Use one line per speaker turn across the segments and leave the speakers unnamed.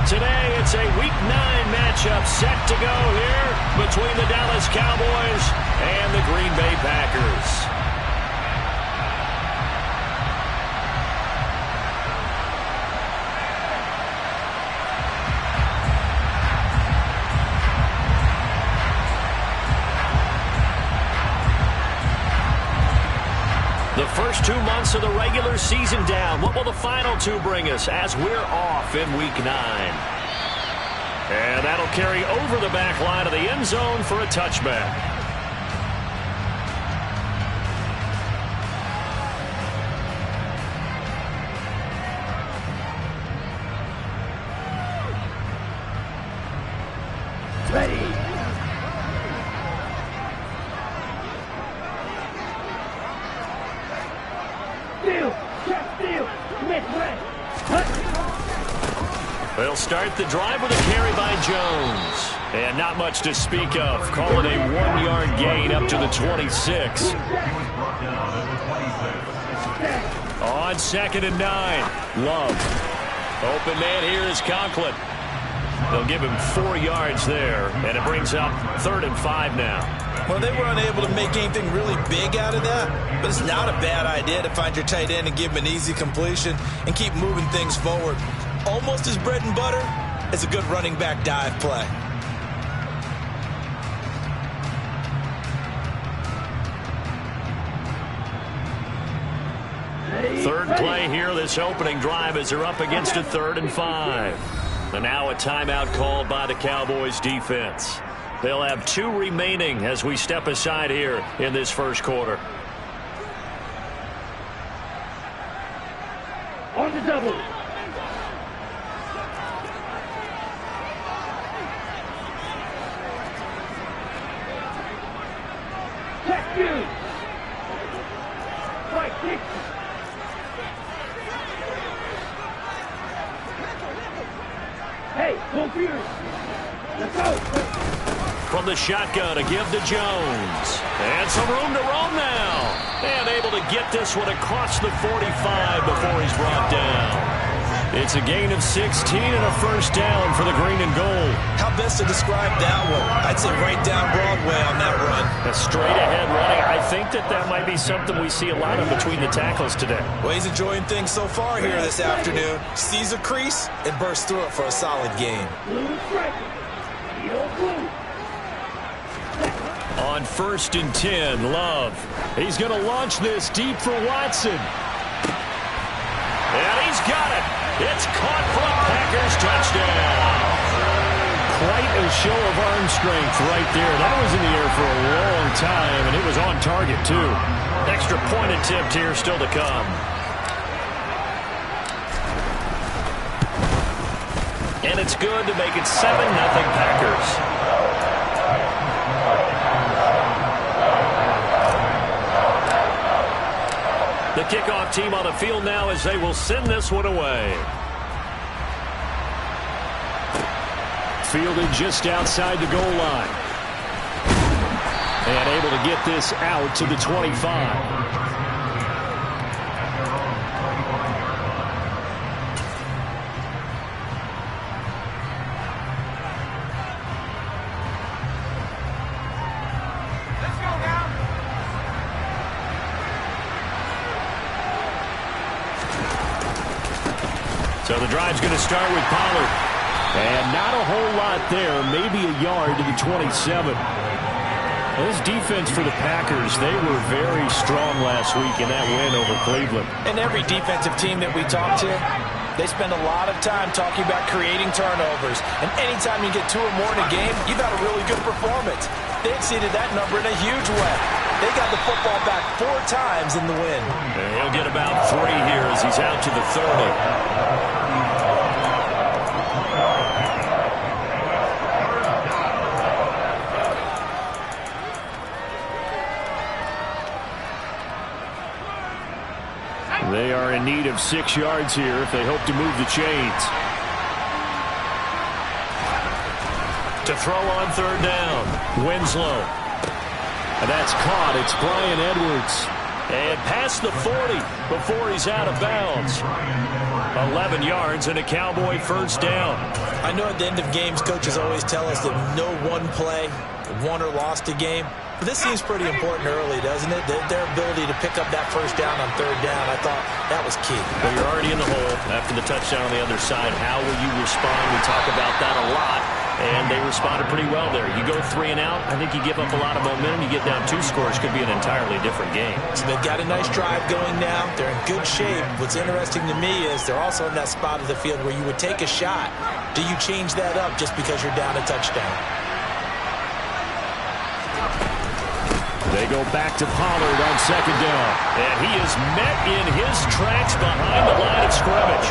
Today, it's a Week 9 matchup set to go here between the Dallas Cowboys and the Green Bay Packers. The first 2 months of the regular season down. What will the final 2 bring us as we're off in Week 9? And that'll carry over the back line of the end zone for a touchback.
Ready.
They'll start the drive with a carry by Jones. And not much to speak of. Call it a 1-yard gain up to the 26. On 2nd and 9. Love. Open man here is Conklin. They'll give him 4 yards there. And it brings up 3rd and 5 now.
Well, they were unable to make anything really big out of that, but it's not a bad idea to find your tight end and give him an easy completion and keep moving things forward. Almost his bread and butter is a good running back dive play.
Third play here, this opening drive as they're up against a 3rd and 5. And now a timeout called by the Cowboys defense. They'll have 2 remaining as we step aside here in this first quarter.
On the double. Check you. Right kick. Hey, go Fury. Let's go.
From the shotgun, a give to Jones. And some room to roam now. And able to get this one across the 45 before he's brought down. It's a gain of 16 and a first down for the green and gold.
How best to describe that one? I'd say right down Broadway on that run.
A straight-ahead running. I think that might be something we see a lot of between the tackles today. Well,
he's enjoying things so far here this afternoon. Sees a crease and bursts through it for a solid gain.
On 1st and 10, Love. He's going to launch this deep for Watson. And he's got it. It's caught for a Packers touchdown. Quite a show of arm strength right there. That was in the air for a long time, and it was on target, too. Extra point attempt here still to come. And it's good to make it 7-0 Packers. The kickoff team on the field now as they will send this one away. Fielded just outside the goal line. And able to get this out to the 25. So the drive's going to start with Pollard. And not a whole lot there, maybe a yard to the 27. This defense for the Packers, they were very strong last week in that win over Cleveland.
And every defensive team that we talk to, they spend a lot of time talking about creating turnovers. And anytime you get 2 or more in a game, you've had a really good performance. They exceeded that number in a huge way. They got the football back 4 times in the win.
And he'll get about 3 here as he's out to the 30. They are in need of 6 yards here if they hope to move the chains. To throw on 3rd down, Winslow. And that's caught. It's Bryan Edwards. And past the 40 before he's out of bounds. 11 yards and a Cowboy first down.
I know at the end of games, coaches always tell us that no one play won or lost a game. But this seems pretty important early, doesn't it? Their ability to pick up that first down on third down, I thought that was key.
Well, you're already in the hole after the touchdown on the other side. How will you respond? We talk about that a lot, and they responded pretty well there. You go 3 and out, I think you give up a lot of momentum. You get down 2 scores, could be an entirely different game.
So they've got a nice drive going now. They're in good shape. What's interesting to me is they're also in that spot of the field where you would take a shot. Do you change that up just because you're down a touchdown?
They go back to Pollard on second down. And he is met in his tracks behind the line of scrimmage.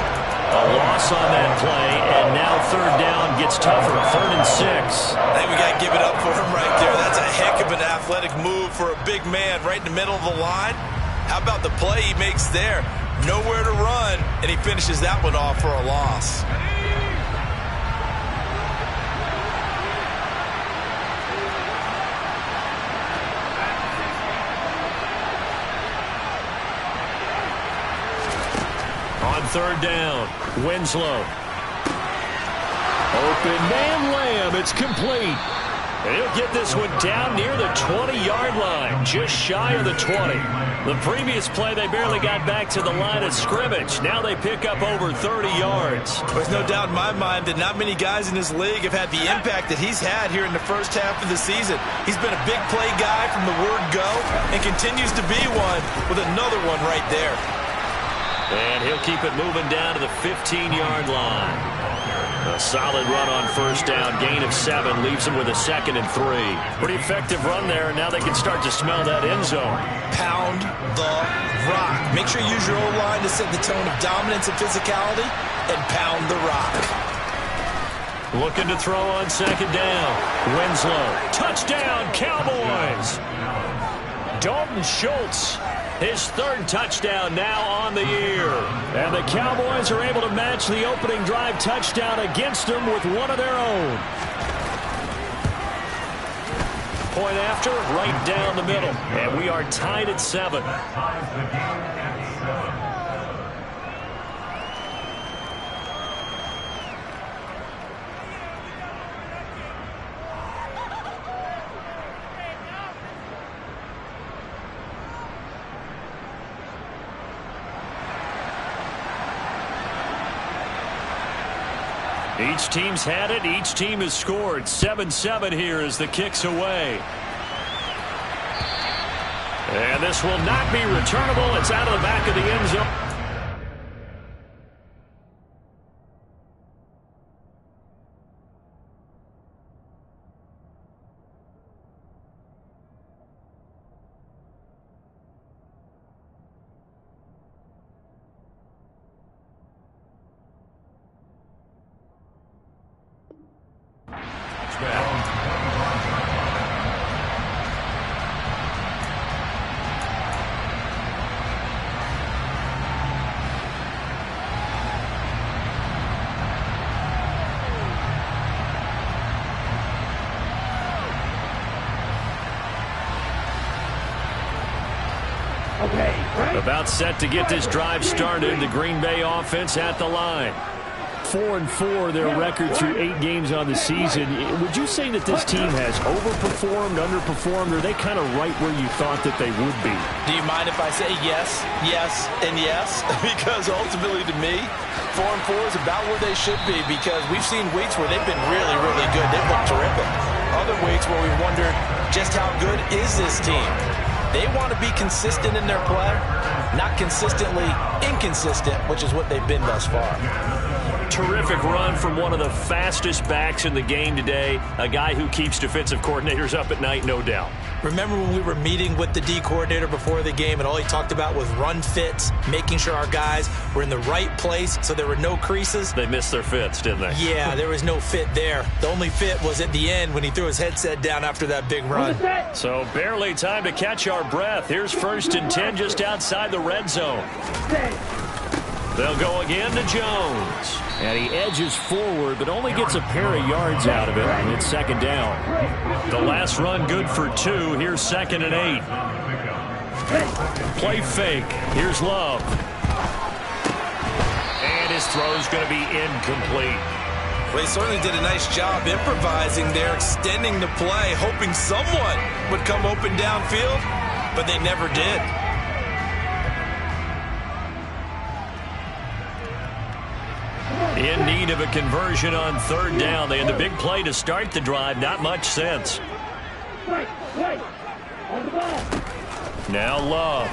A loss on that play, and now third down gets tougher. 3rd and 6.
I think we got to give it up for him right there. That's a heck of an athletic move for a big man right in the middle of the line. How about the play he makes there? Nowhere to run, and he finishes that one off for a loss.
On third down, Winslow. Open man Lamb, it's complete. And he'll get this one down near the 20-yard line, just shy of the 20. The previous play, they barely got back to the line of scrimmage. Now they pick up over 30 yards.
There's no doubt in my mind that not many guys in this league have had the impact that he's had here in the first half of the season. He's been a big play guy from the word go and continues to be one with another one right there.
And he'll keep it moving down to the 15-yard line. A solid run on first down. Gain of 7 leaves him with a 2nd and 3. Pretty effective run there. Now they can start to smell that end zone.
Pound the rock. Make sure you use your O-line to set the tone of dominance and physicality, and pound the rock.
Looking to throw on second down. Winslow. Touchdown, Cowboys. Dalton Schultz. His 3rd touchdown now on the year. And the Cowboys are able to match the opening drive touchdown against them with one of their own. Point after, right down the middle. And we are tied at 7. Each team's had it. Each team has scored. 7-7 here as the kick's away. And this will not be returnable. It's out of the back of the end zone. About set to get this drive started. The Green Bay offense at the line. 4-4 their record through 8 games on the season. Would you say that this team has overperformed, underperformed, or are they kind of right where you thought that they would be?
Do you mind if I say yes, yes, and yes? Because ultimately to me, 4-4 is about where they should be, because we've seen weeks where they've been really, really good. They've looked terrific. Other weeks where we wondered just how good is this team? They want to be consistent in their play, not consistently inconsistent, which is what they've been thus far.
Terrific run from one of the fastest backs in the game today, a guy who keeps defensive coordinators up at night, no doubt.
Remember when we were meeting with the D coordinator before the game and all he talked about was run fits, making sure our guys were in the right place so there were no creases?
They missed their fits, didn't they?
Yeah, there was no fit there. The only fit was at the end when he threw his headset down after that big run.
So barely time to catch our breath. Here's 1st and 10 just outside the red zone. They'll go again to Jones. And he edges forward, but only gets a pair of yards out of it. And it's 2nd down. The last run good for 2. Here's 2nd and 8. Play fake. Here's Love. And his throw's going to be incomplete.
Well, he certainly did a nice job improvising there, extending the play, hoping someone would come open downfield, but they never did.
In need of a conversion on third down. They had the big play to start the drive. Not much sense.
Wait, on the ball.
Now Love.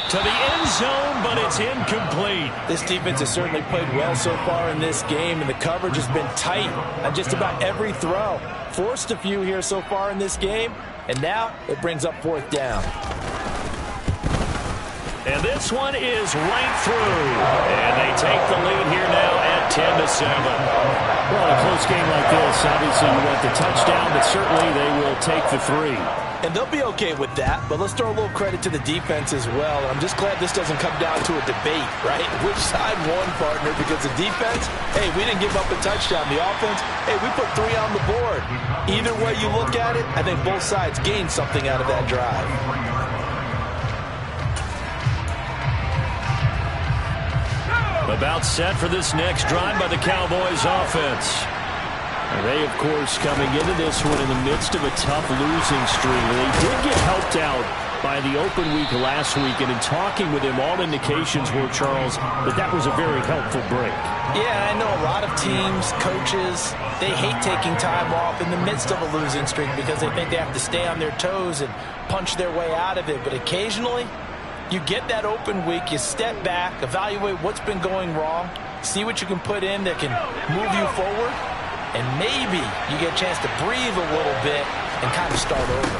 To the end zone, but it's incomplete.
This defense has certainly played well so far in this game, and the coverage has been tight on just about every throw. Forced a few here so far in this game, and now it brings up fourth down.
And this one is right through. And they take the lead here now at 10-7.
Well, in a close game like this, obviously you want the touchdown, but certainly they will take the 3.
And they'll be okay with that, but let's throw a little credit to the defense as well. And I'm just glad this doesn't come down to a debate, right? Which side won, partner? Because the defense, hey, we didn't give up a touchdown. The offense, hey, we put 3 on the board. Either way you look at it, I think both sides gained something out of that drive.
About set for this next drive by the Cowboys offense.
They, of course, coming into this one in the midst of a tough losing streak. They did get helped out by the open week last week, and in talking with him, all indications were, Charles, that was a very helpful break.
Yeah, I know a lot of teams, coaches, they hate taking time off in the midst of a losing streak because they think they have to stay on their toes and punch their way out of it. But occasionally, you get that open week, you step back, evaluate what's been going wrong, see what you can put in that can move you forward, and maybe you get a chance to breathe a little bit and kind of start over.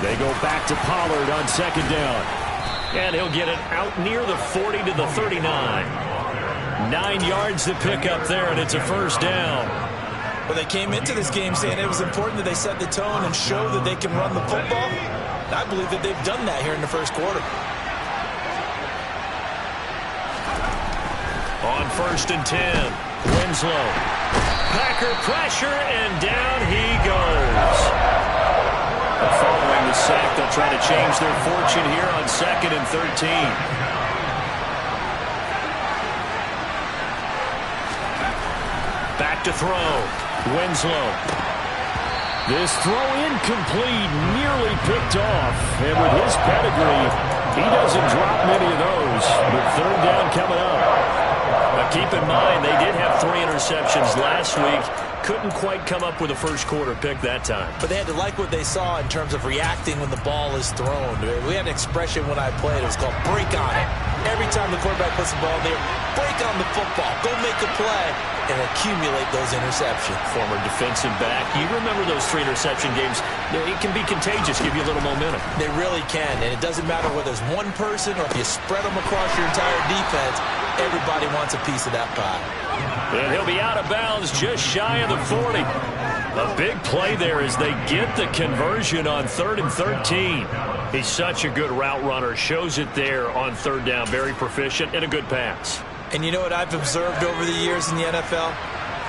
They go back to Pollard on second down. And he'll get it out near the 40 to the 39. 9 yards to pick up there, and it's a first down.
Well, they came into this game saying it was important that they set the tone and show that they can run the football. And I believe that they've done that here in the first quarter.
On 1st and 10, Winslow. Packer pressure, and down he goes. Following the sack, they'll try to change their fortune here on 2nd and 13. Back to throw. Winslow.
This throw incomplete, nearly picked off. And with his pedigree, he doesn't drop many of those. But third down coming up.
Now keep in mind, they did have 3 interceptions last week. Couldn't quite come up with a first quarter pick that time.
But they had to like what they saw in terms of reacting when the ball is thrown. We had an expression when I played. It was called break on it. Every time the quarterback puts the ball there, break on the football. Go make a play and accumulate those interceptions.
Former defensive back. You remember those 3 interception games. It can be contagious, give you a little momentum.
They really can. And it doesn't matter whether it's one person or if you spread them across your entire defense. Everybody wants a piece of that pie.
And he'll be out of bounds just shy of the 40. A big play there as they get the conversion on 3rd and 13. He's such a good route runner. Shows it there on 3rd down. Very proficient and a good pass.
And you know what I've observed over the years in the NFL?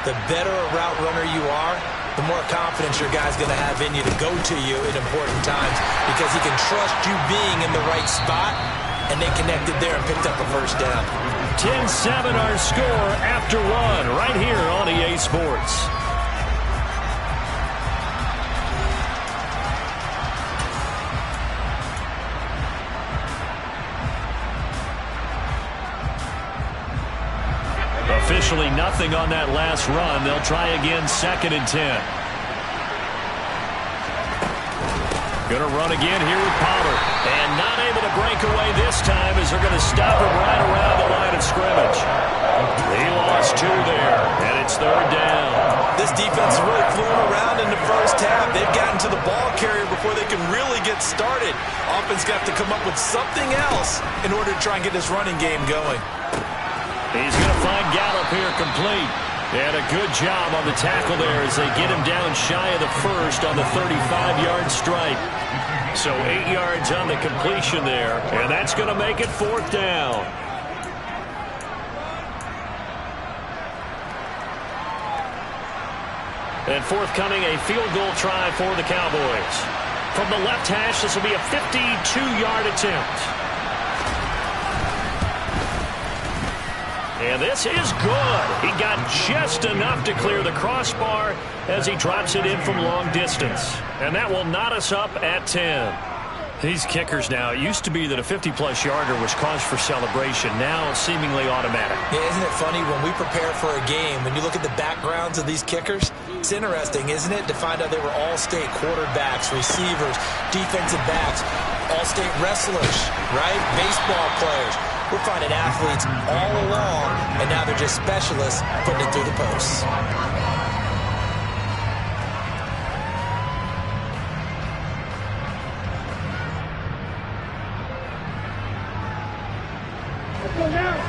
The better a route runner you are, the more confidence your guy's going to have in you to go to you at important times because he can trust you being in the right spot, and they connected there and picked up a first down.
10-7 our score after 1 right here on EA Sports. Officially nothing on that last run. They'll try again 2nd and 10. Gonna run again here with Pollard. And not able to break away this time as they're going to stop him right around the line of scrimmage. He lost 2 there, and it's 3rd down.
This defense really flew around in the first half. They've gotten to the ball carrier before they can really get started. Offense got to come up with something else in order to try and get this running game going.
He's going to find Gallup here complete. And a good job on the tackle there as they get him down shy of the first on the 35-yard strike. So 8 yards on the completion there, and that's going to make it 4th down. And forthcoming, a field goal try for the Cowboys. From the left hash, this will be a 52-yard attempt. And this is good. He got just enough to clear the crossbar as he drops it in from long distance. And that will knot us up at 10. These kickers now, it used to be that a 50-plus yarder was cause for celebration. Now it's seemingly automatic.
Yeah, isn't it funny when we prepare for a game, when you look at the backgrounds of these kickers, it's interesting, isn't it, to find out they were all-state quarterbacks, receivers, defensive backs, all-state wrestlers, right? Baseball players. We're finding athletes all along, and now they're just specialists putting it through the posts.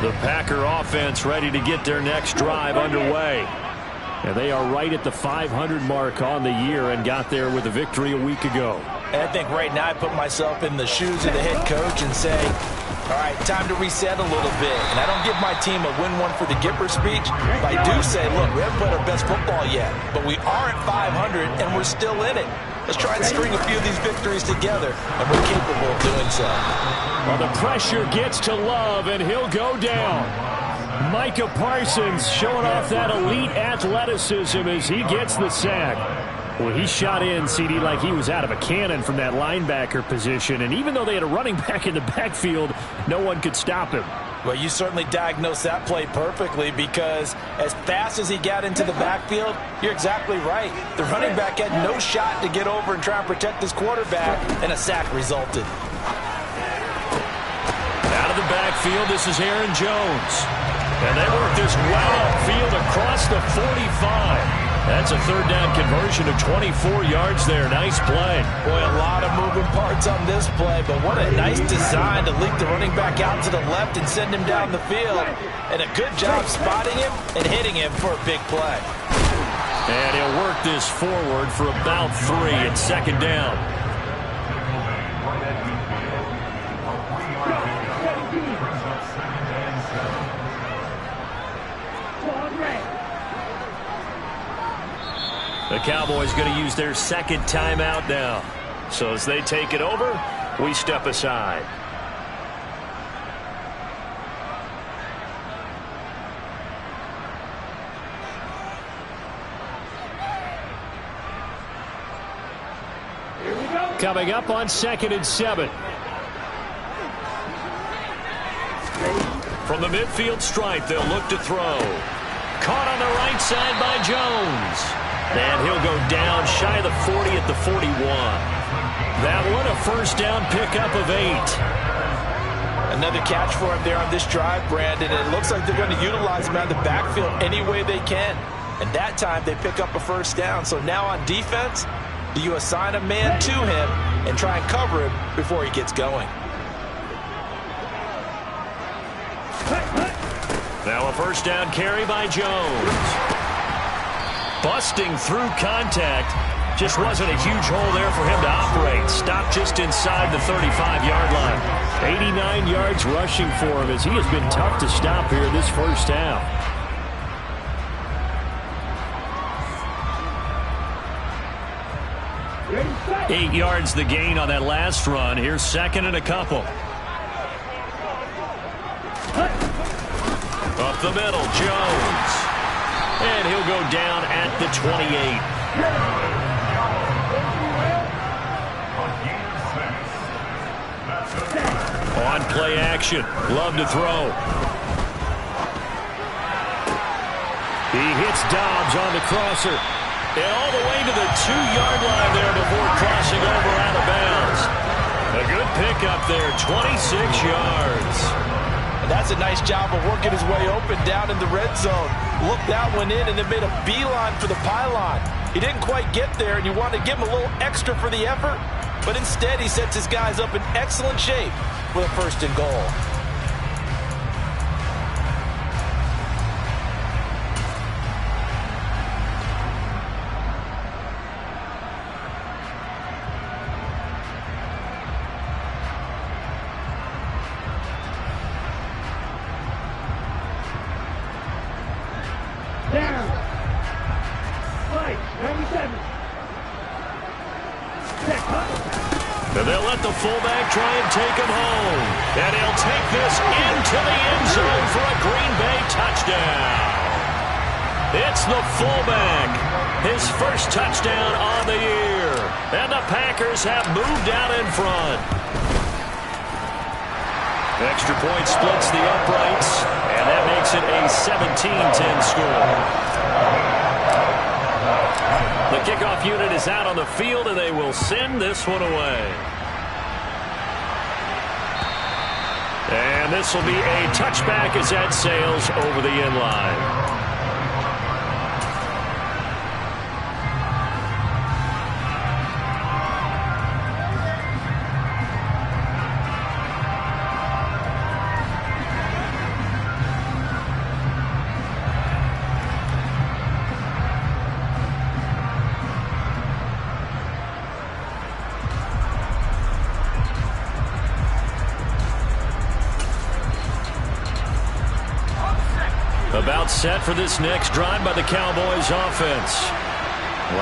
The Packer offense ready to get their next drive underway. And they are right at the 500 mark on the year and got there with a victory a week ago.
And I think right now I put myself in the shoes of the head coach and say, all right, time to reset a little bit. And I don't give my team a win one for the Gipper speech. But I do say, look, we haven't played our best football yet, but we are at 500 and we're still in it. Let's try and string a few of these victories together, and we're capable of doing so.
Well, the pressure gets to Love, and he'll go down. Micah Parsons showing off that elite athleticism as he gets the sack. Well, he shot in, CD, like he was out of a cannon from that linebacker position. And even though they had a running back in the backfield, no one could stop him.
Well, you certainly diagnosed that play perfectly because as fast as he got into the backfield, you're exactly right. The running back had no shot to get over and try and protect his quarterback, and a sack resulted.
Out of the backfield, this is Aaron Jones. And they work this well upfield across the 45. That's a third down conversion of 24 yards there. Nice play.
Boy, a lot of moving parts on this play, but what a nice design to leak the running back out to the left and send him down the field. And a good job spotting him and hitting him for a big play.
And he'll work this forward for about 3 at second down. The Cowboys going to use their second timeout now. So as they take it over, we step aside.
Coming up on 2nd and 7.
From the midfield stripe, they'll look to throw. Caught on the right side by Jones. And he'll go down shy of the 40 at the 41. That one, a first down pickup of 8.
Another catch for him there on this drive, Brandon. And it looks like they're going to utilize him out of the backfield any way they can. And that time they pick up a first down. So now on defense, do you assign a man to him and try and cover him before he gets going?
Now a first down carry by Jones. Busting through contact. Just wasn't a huge hole there for him to operate. Stopped just inside the 35-yard line.
89 yards rushing for him as he has been tough to stop here this first half.
Eight yards the gain on that last run. Here's second and a couple. Up the middle, Jones. And he'll go down at the 28. On play action. Love to throw.
He hits Dobbs on the crosser.
And all the way to the 2-yard line there before crossing over out of bounds. A good pickup there, 26 yards.
And that's a nice job of working his way open down in the red zone. Looked that one in and then made a beeline for the pylon. He didn't quite get there, and you want to give him a little extra for the effort, but instead he sets his guys up in excellent shape for the first and goal.
The They'll let the fullback try and take him home. And he'll take this into the end zone for a Green Bay touchdown. It's the fullback. His first touchdown on the year. And the Packers have moved out in front. Extra point splits the uprights. And that makes it a 17-10 score. The kickoff unit is out on the field, and they will send this one away. And this will be a touchback as that sails over the end line. About set for this next drive by the Cowboys offense.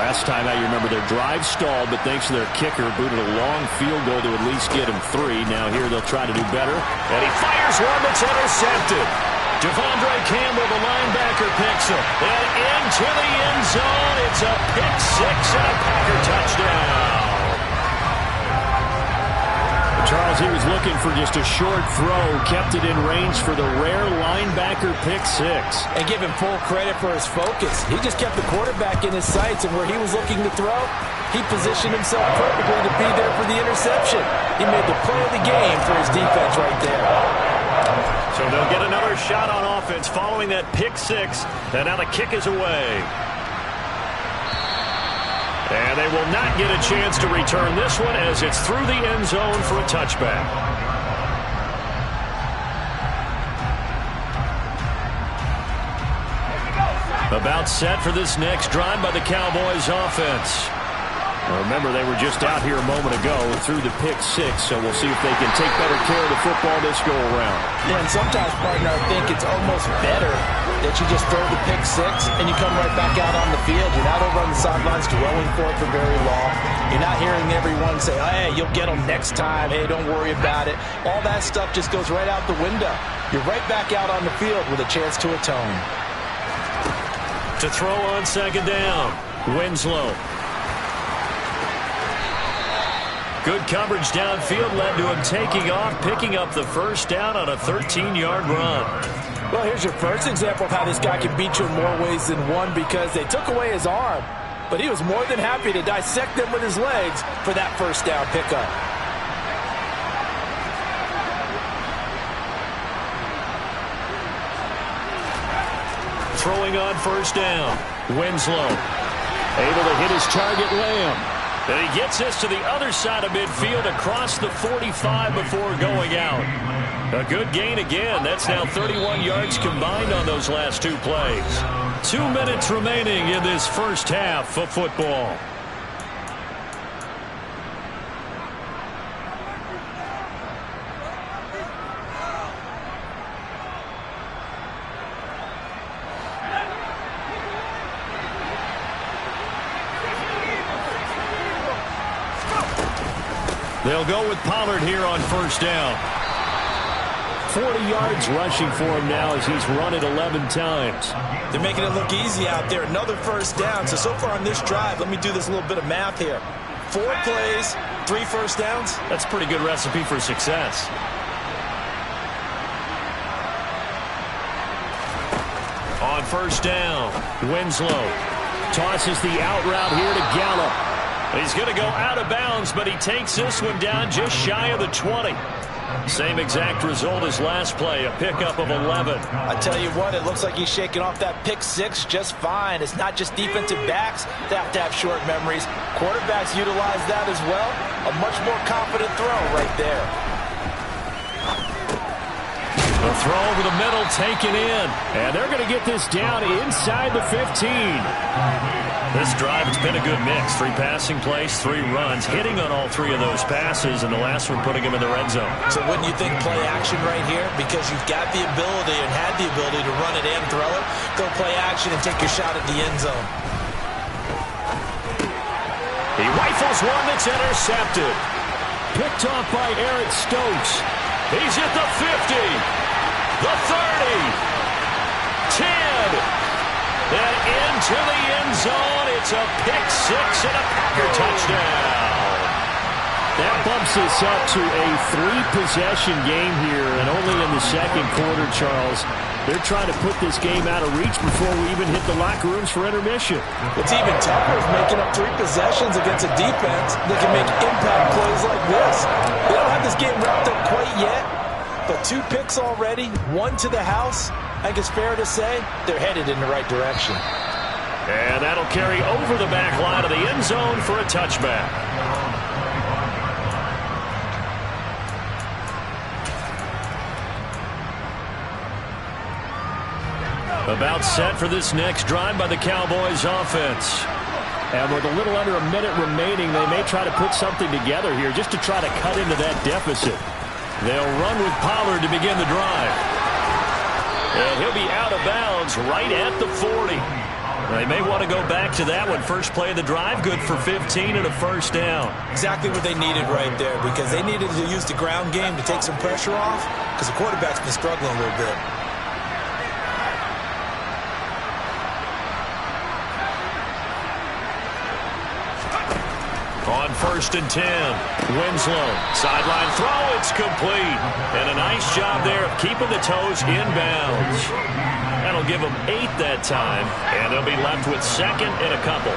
Last time out, you remember their drive stalled, but thanks to their kicker, booted a long field goal to at least get him 3. Now here they'll try to do better. And he fires one that's intercepted. Devondre Campbell, the linebacker, picks him. And into the end zone. It's a pick 6 and a Packer touchdown. Charles, he was looking for just a short throw, kept it in range for the rare linebacker pick 6.
And give him full credit for his focus. He just kept the quarterback in his sights, and where he was looking to throw, he positioned himself perfectly to be there for the interception. He made the play of the game for his defense right there.
So they'll get another shot on offense following that pick 6, and now the kick is away. And they will not get a chance to return this one as it's through the end zone for a touchback. About set for this next drive by the Cowboys offense. Now remember, they were just out here a moment ago through the pick 6, so we'll see if they can take better care of the football this go-around.
Yeah, and sometimes, partner, I think it's almost better that you just throw the pick 6 and you come right back out on the field. You're not over on the sidelines dwelling for it for very long. You're not hearing everyone say, oh, hey, you'll get them next time. Hey, don't worry about it. All that stuff just goes right out the window. You're right back out on the field with a chance to atone.
To throw on second down, Winslow. Good coverage downfield led to him taking off, picking up the first down on a 13-yard run.
Well, here's your first example of how this guy can beat you in more ways than one, because they took away his arm, but he was more than happy to dissect them with his legs for that first down pickup.
Throwing on first down, Winslow. Able to hit his target, Lamb. And he gets this to the other side of midfield across the 45 before going out. A good gain again. That's now 31 yards combined on those last 2 plays. 2 minutes remaining in this first half of football. They'll go with Pollard here on first down. 40 yards rushing for him now as he's run it 11 times.
They're making it look easy out there. Another first down. So far on this drive, let me do this little bit of math here. 4 plays, 3 first downs.
That's a pretty good recipe for success. On first down, Winslow tosses the out route here to Gallup. He's going to go out of bounds, but he takes this one down just shy of the 20. Same exact result as last play, a pickup of 11.
I tell you what, it looks like he's shaking off that pick 6 just fine. It's not just defensive backs that have to have short memories. Quarterbacks utilize that as well. A much more confident throw right there.
The throw over the middle taken in. And they're going to get this down inside the 15. This drive, it's been a good mix. 3 passing plays, 3 runs, hitting on all 3 of those passes, and the last one putting him in the red zone.
So wouldn't you think play action right here? Because you've got the ability and had the ability to run it and throw it. Go play action and take your shot at the end zone.
He rifles one that's intercepted.
picked off by Eric Stokes.
He's at the 50, the 30, 10, and into the end zone. It's a pick six and a Packer touchdown.
That bumps us up to a 3-possession game here, and only in the second quarter, Charles. They're trying to put this game out of reach before we even hit the locker rooms for intermission.
What's even tougher is making up 3 possessions against a defense that can make impact plays like this. They don't have this game wrapped up quite yet, but 2 picks already, 1 to the house. I think it's fair to say they're headed in the right direction.
And that'll carry over the back line of the end zone for a touchback. About set for this next drive by the Cowboys offense.
And with a little under a minute remaining, they may try to put something together here just to try to cut into that deficit.
They'll run with Pollard to begin the drive. And he'll be out of bounds right at the 40. They may want to go back to that one. First play of the drive, good for 15 and a first down.
Exactly what they needed right there, because they needed to use the ground game to take some pressure off, because the quarterback's been struggling a little bit.
On 1st and 10, Winslow, sideline throw, it's complete. And a nice job there of keeping the toes inbounds. That'll give them 8 that time, and they'll be left with 2nd and a couple.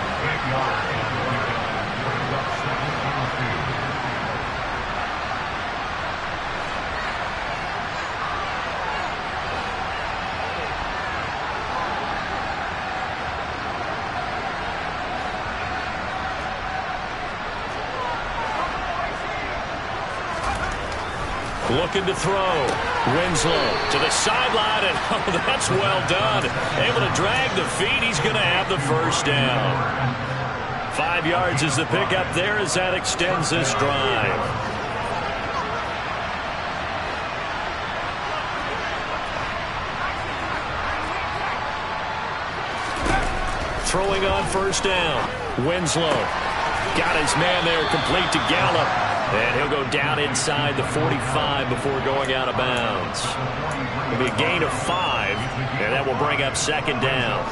Looking to throw. Winslow to the sideline, and oh, that's well done. Able to drag the feet. He's going to have the first down. 5 yards is the pickup there as that extends this drive. Throwing on 1st down. Winslow got his man there, complete to Gallup. And he'll go down inside the 45 before going out of bounds. It'll be a gain of 5, and that will bring up 2nd down.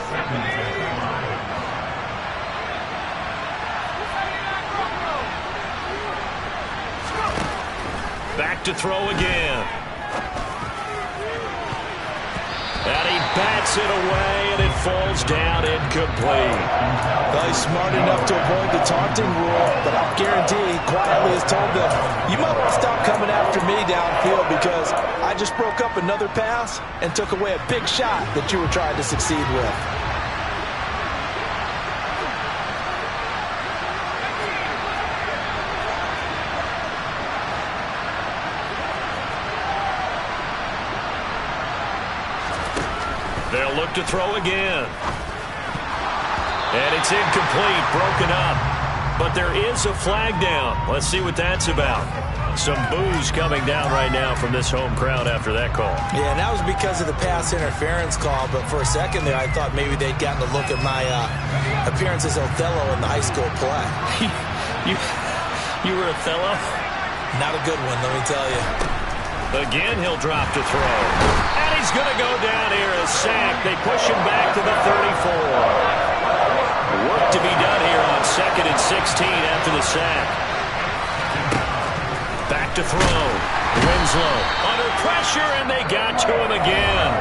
Back to throw again. And he bats it away, and it falls down incomplete.
Well, he's smart enough to avoid the taunting rule, but I'll guarantee he quietly has told them, you might want to stop coming after me downfield because I just broke up another pass and took away a big shot that you were trying to succeed with.
They'll look to throw again. And it's incomplete, broken up. But there is a flag down. Let's see what that's about. Some boos coming down right now from this home crowd after that call.
Yeah, and that was because of the pass interference call. But for a second there, I thought maybe they'd gotten a look at my appearance as Othello in the high school play.
You were Othello?
Not a good one, let me tell you.
Again, he'll drop to throw. And he's going to go down here as sacked. They push him back to the 34. Work to be done here on 2nd and 16 after the sack. Back to throw. Winslow under pressure, and they got to him again.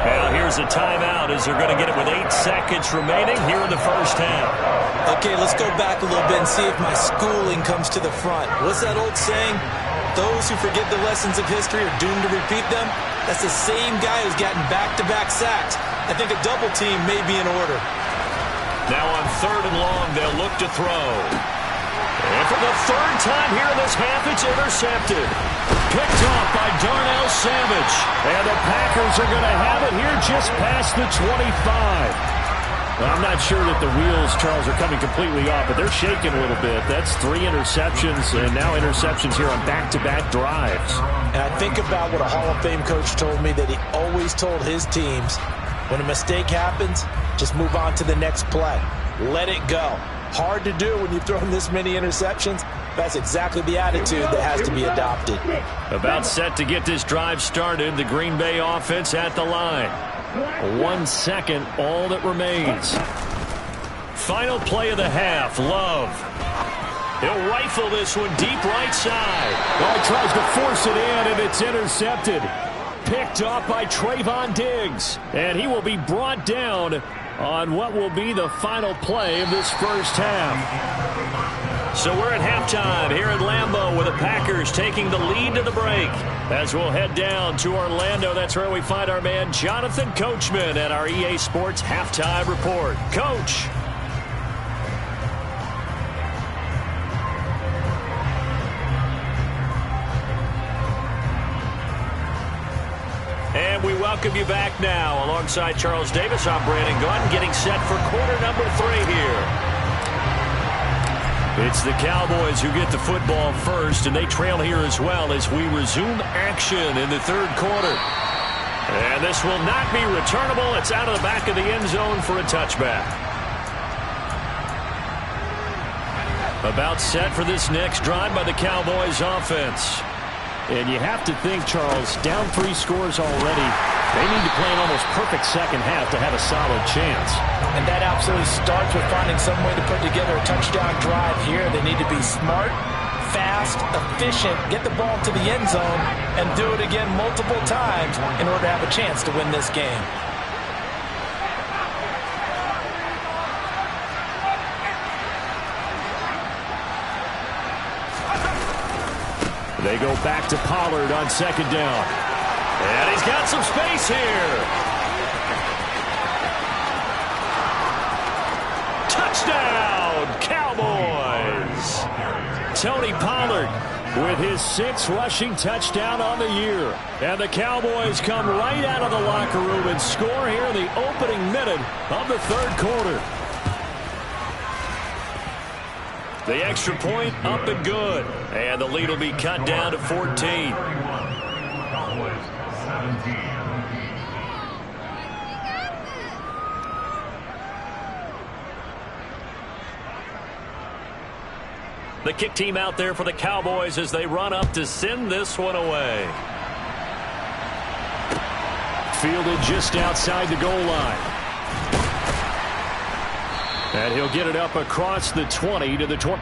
Now here's a timeout as they're going to get it with 8 seconds remaining here in the first half.
Okay, let's go back a little bit and see if my schooling comes to the front. What's that old saying? Those who forget the lessons of history are doomed to repeat them. That's the same guy who's gotten back-to-back sacks. I think a double team may be in order.
Now on 3rd and long, they'll look to throw. And for the 3rd time here in this half, it's intercepted. Picked off by Darnell Savage. And the Packers are going to have it here just past the 25. Well, I'm not sure that the wheels, Charles, are coming completely off, but they're shaking a little bit. That's 3 interceptions, and now interceptions here on back-to-back drives.
And I think about what a Hall of Fame coach told me, that he always told his teams, when a mistake happens, just move on to the next play. Let it go. Hard to do when you've thrown this many interceptions, That's exactly the attitude that has to be adopted.
About set to get this drive started. The Green Bay offense at the line. 1 second, all that remains. Final play of the half. Love. He'll rifle this one deep right side.
Oh, he tries to force it in, and it's intercepted. Picked off by Trayvon Diggs. And he will be brought down on what will be the final play of this first half.
So we're at halftime here at Lambeau with the Packers taking the lead to the break. As we'll head down to Orlando, that's where we find our man Jonathan Coachman at our EA Sports Halftime Report. Coach. And we welcome you back now. Alongside Charles Davis, I'm Brandon Gaudin, getting set for quarter number 3 here. It's the Cowboys who get the football first, and they trail here as well as we resume action in the third quarter. And this will not be returnable. It's out of the back of the end zone for a touchback. About set for this next drive by the Cowboys offense.
And you have to think, Charles, down 3 scores already. They need to play an almost perfect second half to have a solid chance.
And that absolutely starts with finding some way to put together a touchdown drive here. They need to be smart, fast, efficient, get the ball to the end zone, and do it again multiple times in order to have a chance to win this game.
They go back to Pollard on second down.
And he's got some space here. Touchdown, Cowboys.
Tony Pollard with his 6th rushing touchdown on the year. And the Cowboys come right out of the locker room and score here in the opening minute of the third quarter.
The extra point up and good. And the lead will be cut down to 14. The kick team out there for the Cowboys as they run up to send this one away.
Fielded just outside the goal line. And he'll get it up across the 20 to the 20.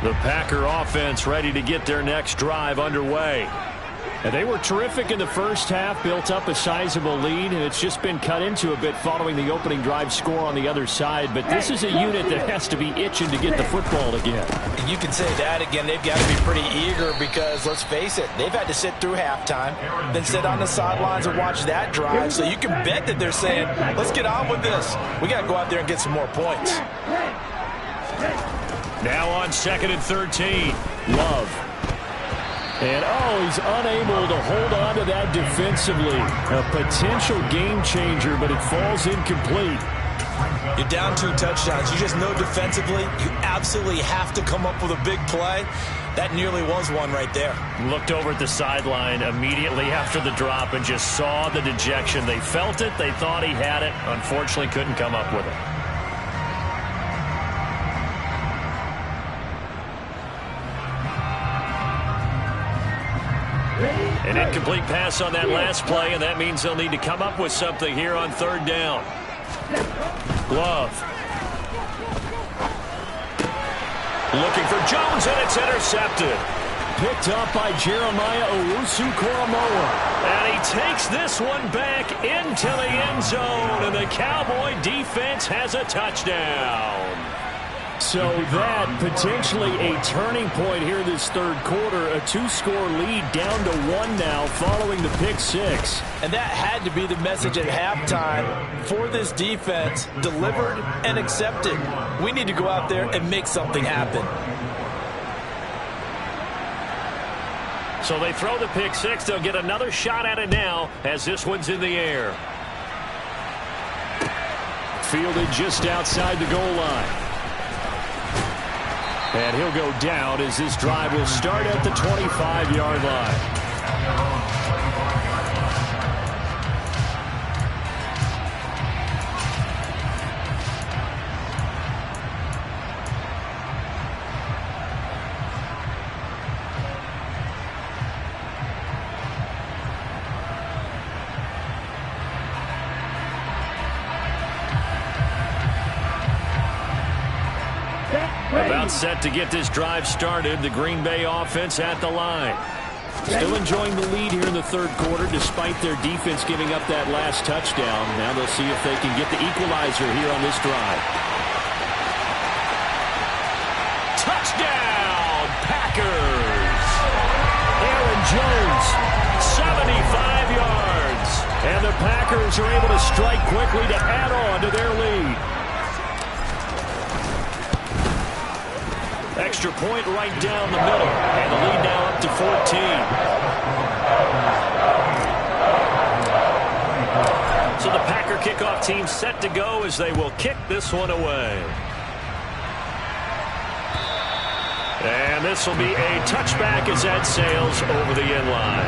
The Packer offense ready to get their next drive underway.
And they were terrific in the first half, built up a sizable lead, and it's just been cut into a bit following the opening drive score on the other side. But this is a unit that has to be itching to get the football again.
And you can say that again. They've got to be pretty eager because, let's face it, they've had to sit through halftime, then sit on the sidelines and watch that drive. So you can bet that they're saying, let's get on with this. We got to go out there and get some more points.
Now on 2nd and 13.
Love. And, he's unable to hold on to that defensively. A potential game changer, but it falls incomplete.
You're down 2 touchdowns. You just know defensively you absolutely have to come up with a big play. That nearly was one right there.
Looked over at the sideline immediately after the drop and just saw the dejection. They felt it. They thought he had it. Unfortunately, couldn't come up with it. An incomplete pass on that last play, and that means they'll need to come up with something here on third down. Love. Looking for Jones, and it's intercepted.
Picked up by Jeremiah Owusu-Koramoah.
And he takes this one back into the end zone, and the Cowboy defense has a touchdown.
So that potentially a turning point here this third quarter. A 2-score lead down to 1 now following the pick six.
And that had to be the message at halftime for this defense. Delivered and accepted. We need to go out there and make something happen.
So they throw the pick six. They'll get another shot at it now as this one's in the air.
Fielded just outside the goal line. And he'll go down as this drive will start at the 25-yard line. About set to get this drive started. The Green Bay offense at the line. Still enjoying the lead here in the third quarter despite their defense giving up that last touchdown. Now they'll see if they can get the equalizer here on this drive.
Touchdown, Packers! Aaron Jones, 75 yards. And the Packers are able to strike quickly to add on to their lead. Extra point right down the middle. And the lead now up to 14. So the Packer kickoff team set to go as they will kick this one away. And this will be a touchback as that sails over the end line.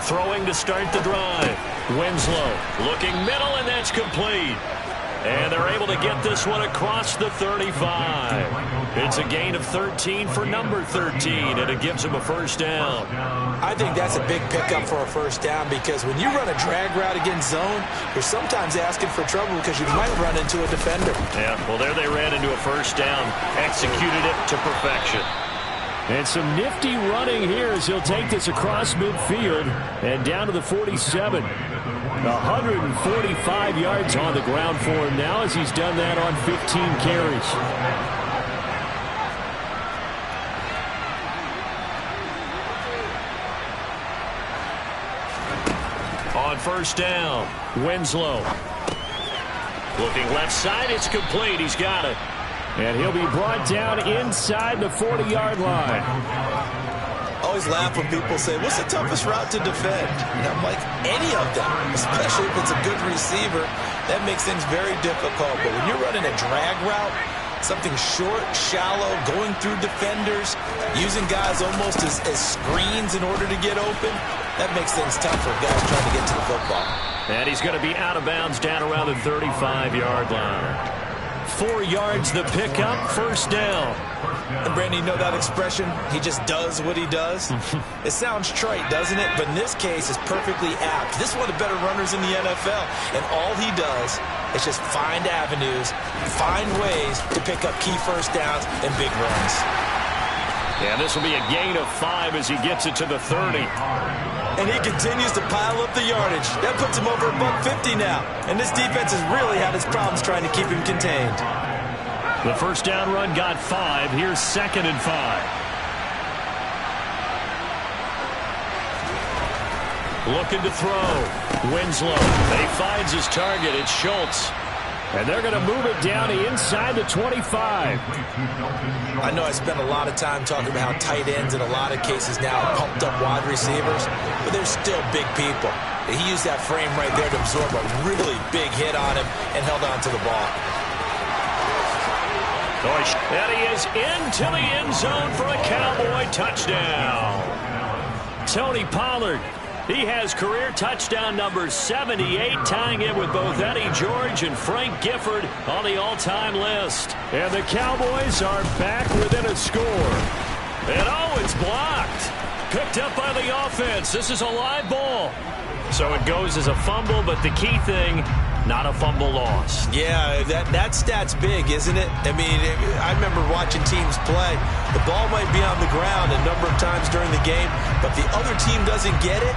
Throwing to start the drive. Winslow looking middle, and that's complete. And they're able to get this one across the 35. It's a gain of 13 for number 13, and it gives them a first down.
I think that's a big pickup for a first down because when you run a drag route against zone, you're sometimes asking for trouble because you might run into a defender.
Yeah, well, there they ran into a first down. Executed it to perfection.
And some nifty running here as he'll take this across midfield and down to the 47. 145 yards on the ground for him now as he's done that on 15 carries.
On first down, Winslow. Looking left side, it's complete. He's got it.
And he'll be brought down inside the 40-yard line.
Always laugh when people say, what's the toughest route to defend? And I'm like, any of them, especially if it's a good receiver. That makes things very difficult. But when you're running a drag route, something short, shallow, going through defenders, using guys almost as screens in order to get open, that makes things tough for guys trying to get to the football.
And he's going to be out of bounds down around the 35-yard line. 4 yards the pickup, first down.
And Brandon, you know that expression? He just does what he does? It sounds trite, doesn't it? But in this case, it's perfectly apt. This is one of the better runners in the NFL. And all he does is just find avenues, find ways to pick up key first downs and big runs.
Yeah, this will be a gain of 5 as he gets it to the 30.
And he continues to pile up the yardage. That puts him over $150 now. And this defense has really had its problems trying to keep him contained.
The first down run got 5. Here's 2nd and 5. Looking to throw. Winslow. He finds his target. It's Schultz.
And they're going to move it down inside the 25.
I know I spent a lot of time talking about how tight ends in a lot of cases now are pumped up wide receivers, but they're still big people. He used that frame right there to absorb a really big hit on him and held on to the ball.
And he is into the end zone for a Cowboy touchdown.
Tony Pollard
He has career touchdown number 78, tying it with both Eddie George and Frank Gifford on the all-time list.
And the Cowboys are back within a score.
And it's blocked. Picked up by the offense. This is a live ball. So it goes as a fumble, but the key thing, not a fumble lost.
Yeah, that stat's big, isn't it? I mean, I remember watching teams play. The ball might be on the ground a number of times during the game, but if the other team doesn't get it,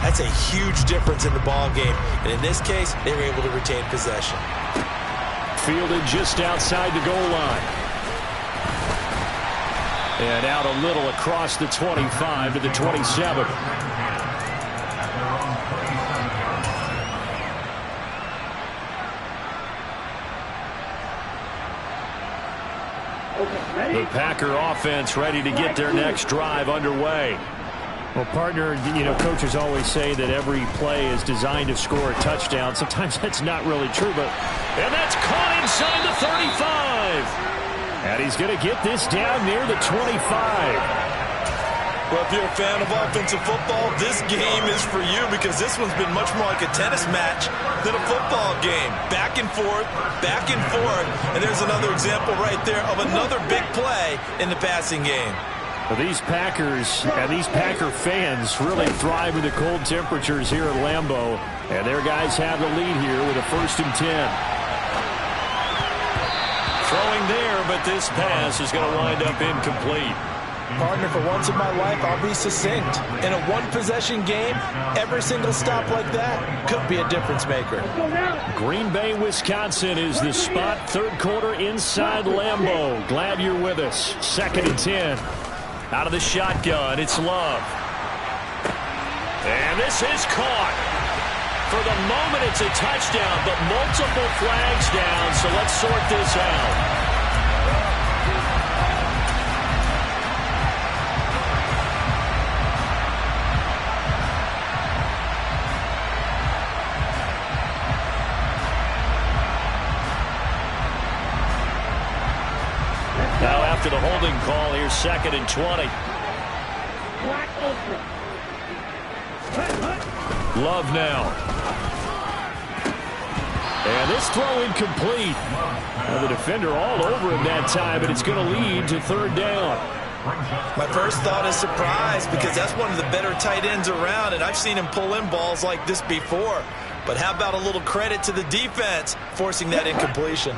that's a huge difference in the ball game. And in this case, they were able to retain possession.
Fielded just outside the goal line. And out a little across the 25 to the 27. The Packer offense ready to get their next drive underway. Well, partner, coaches always say that every play is designed to score a touchdown. Sometimes that's not really true,
and that's caught inside the 35.
And he's going to get this down near the 25.
Well, if you're a fan of offensive football, this game is for you because this one's been much more like a tennis match than a football game. Back and forth, and there's another example right there of another big play in the passing game.
Well, these Packers and these Packer fans really thrive with the cold temperatures here at Lambeau. And their guys have the lead here with a 1st and 10.
Throwing there, but this pass is going to wind up incomplete.
Partner, for once in my life, I'll be succinct. In a one-possession game, every single stop like that could be a difference maker.
Green Bay, Wisconsin is the spot. 3rd quarter inside Lambeau. Glad you're with us. 2nd and 10.
Out of the shotgun, it's Love. And this is caught. For the moment, it's a touchdown, but multiple flags down, so let's sort this out. Now after the holding call, here's 2nd and 20. Love now. And this throw incomplete. Now the defender all over him that time, but it's going to lead to 3rd down.
My first thought is surprise because that's one of the better tight ends around, and I've seen him pull in balls like this before. But how about a little credit to the defense forcing that incompletion?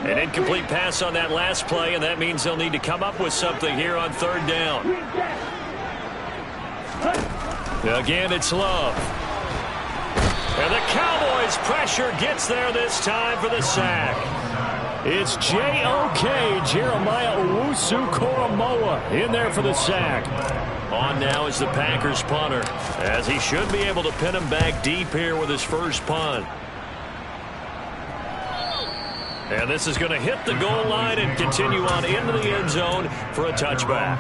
An incomplete pass on that last play, and that means they'll need to come up with something here on 3rd down. Again, it's Love. And the Cowboys' pressure gets there this time for the sack.
It's J.O.K. Jeremiah Owusu-Koramoah in there for the sack.
On now is the Packers punter, as he should be able to pin him back deep here with his first punt. And this is going to hit the goal line and continue on into the end zone for a touchback.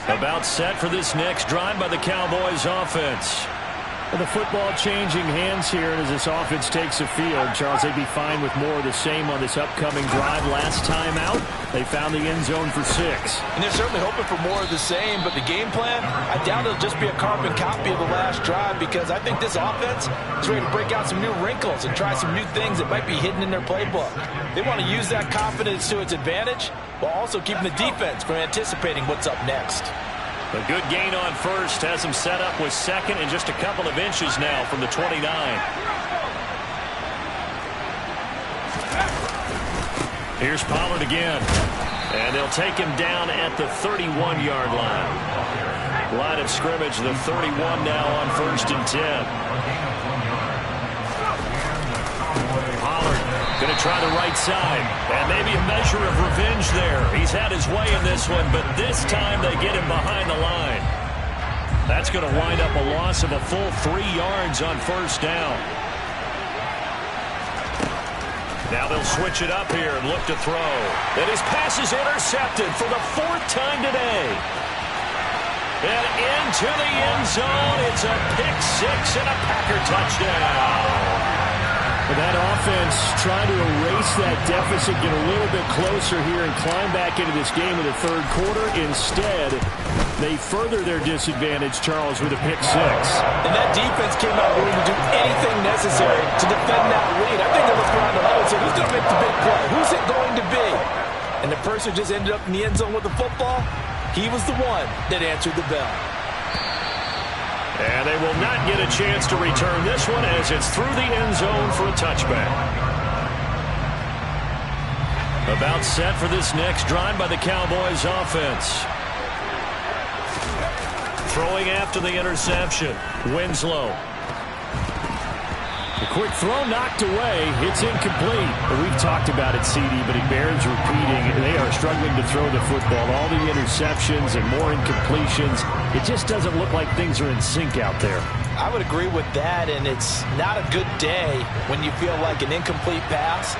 About set for this next drive by the Cowboys offense.
And the football changing hands here as this offense takes the field. Charles, they'd be fine with more of the same on this upcoming drive. Last time out, they found the end zone for 6.
And they're certainly hoping for more of the same, but the game plan, I doubt it'll just be a carbon copy of the last drive because I think this offense is ready to break out some new wrinkles and try some new things that might be hidden in their playbook. They want to use that confidence to its advantage while also keeping the defense from anticipating what's up next.
A good gain on first has him set up with 2nd and just a couple of inches now from the 29. Here's Pollard again. And they'll take him down at the 31-yard line. Line of scrimmage, the 31 now on 1st and 10. Pollard going to try the right side. And maybe a measure of revenge there. He's had his way in this one, but this time they get him behind the line. That's going to wind up a loss of a full 3 yards on 1st down. Now they'll switch it up here and look to throw. And his pass is intercepted for the 4th time today. And into the end zone. It's a pick 6 and a Packer touchdown.
That offense trying to erase that deficit, get a little bit closer here and climb back into this game in the third quarter. Instead, they further their disadvantage, Charles, with a pick six.
And that defense came out willing to do anything necessary to defend that lead. I think they looked around the huddle and said, who's going to make the big play? Who's it going to be? And the person who just ended up in the end zone with the football, he was the one that answered the bell.
And they will not get a chance to return this one as it's through the end zone for a touchback. About set for this next drive by the Cowboys offense. Throwing after the interception, Winslow. The quick throw knocked away. It's incomplete. We've talked about it, CD, but it bears repeating. They are struggling to throw the football. All the interceptions and more incompletions. It just doesn't look like things are in sync out there.
I would agree with that, and it's not a good day when you feel like an incomplete pass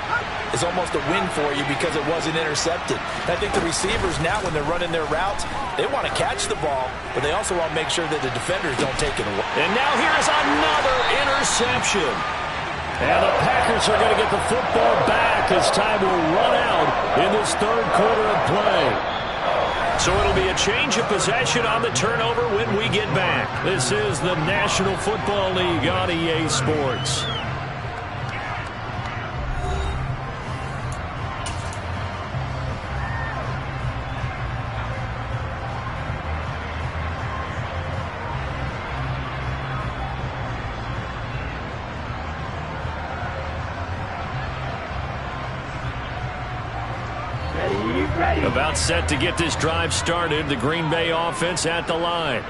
is almost a win for you because it wasn't intercepted. I think the receivers now, when they're running their routes, they want to catch the ball, but they also want to make sure that the defenders don't take it away.
And now here's another interception. And the Packers are going to get the football back as time will run out in this third quarter of play. So it'll be a change of possession on the turnover when we get back. This is the National Football League on EA Sports. About set to get this drive started. The Green Bay offense at the line.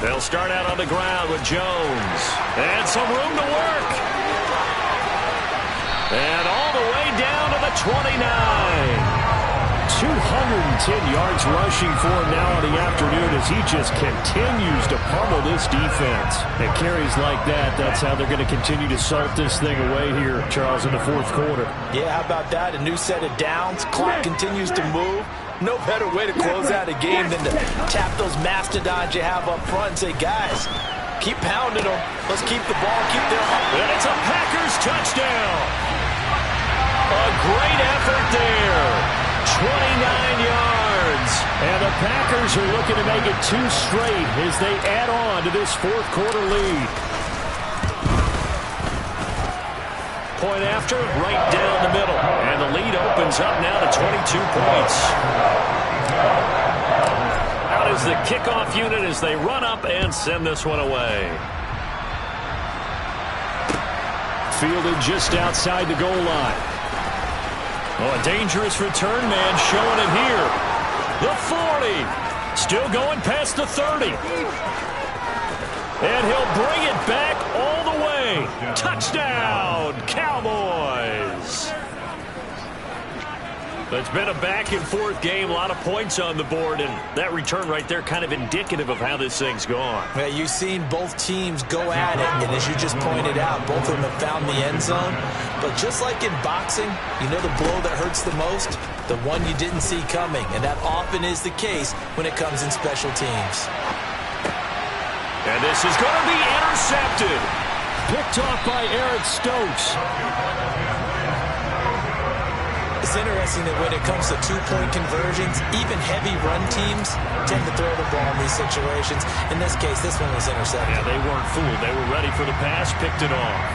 They'll start out on the ground with Jones. And some room to work. And all the way down to the 29. 210 yards rushing for him now in the afternoon as he just continues to pummel this defense. And carries like that, that's how they're going to continue to salt this thing away here, Charles, in the fourth quarter.
Yeah, how about that? A new set of downs. Clock continues to move. No better way to close out a game than to tap those mastodons you have up front and say, guys, keep pounding them. Let's keep the ball, keep their heart.
And it's a Packers touchdown. A great effort there. 29 yards. And the Packers are looking to make it 2 straight as they add on to this fourth quarter lead. Point after, right down the middle. And the lead opens up now to 22 points. Out is the kickoff unit as they run up and send this one away. Fielded just outside the goal line. Oh, a dangerous return man showing it here. The 40. Still going past the 30. And he'll bring it back all the way. Touchdown, Cowboys. It's been a back-and-forth game, a lot of points on the board, and that return right there kind of indicative of how this thing's gone.
Yeah, you've seen both teams go at it, and as you just pointed out, both of them have found the end zone. But just like in boxing, you know the blow that hurts the most? The one you didn't see coming, and that often is the case when it comes in special teams.
And this is going to be intercepted.
Picked off by Eric Stokes.
It's interesting that when it comes to two-point conversions, even heavy run teams tend to throw the ball in these situations. In this case, this one was intercepted.
Yeah, they weren't fooled. They were ready for the pass, picked it off.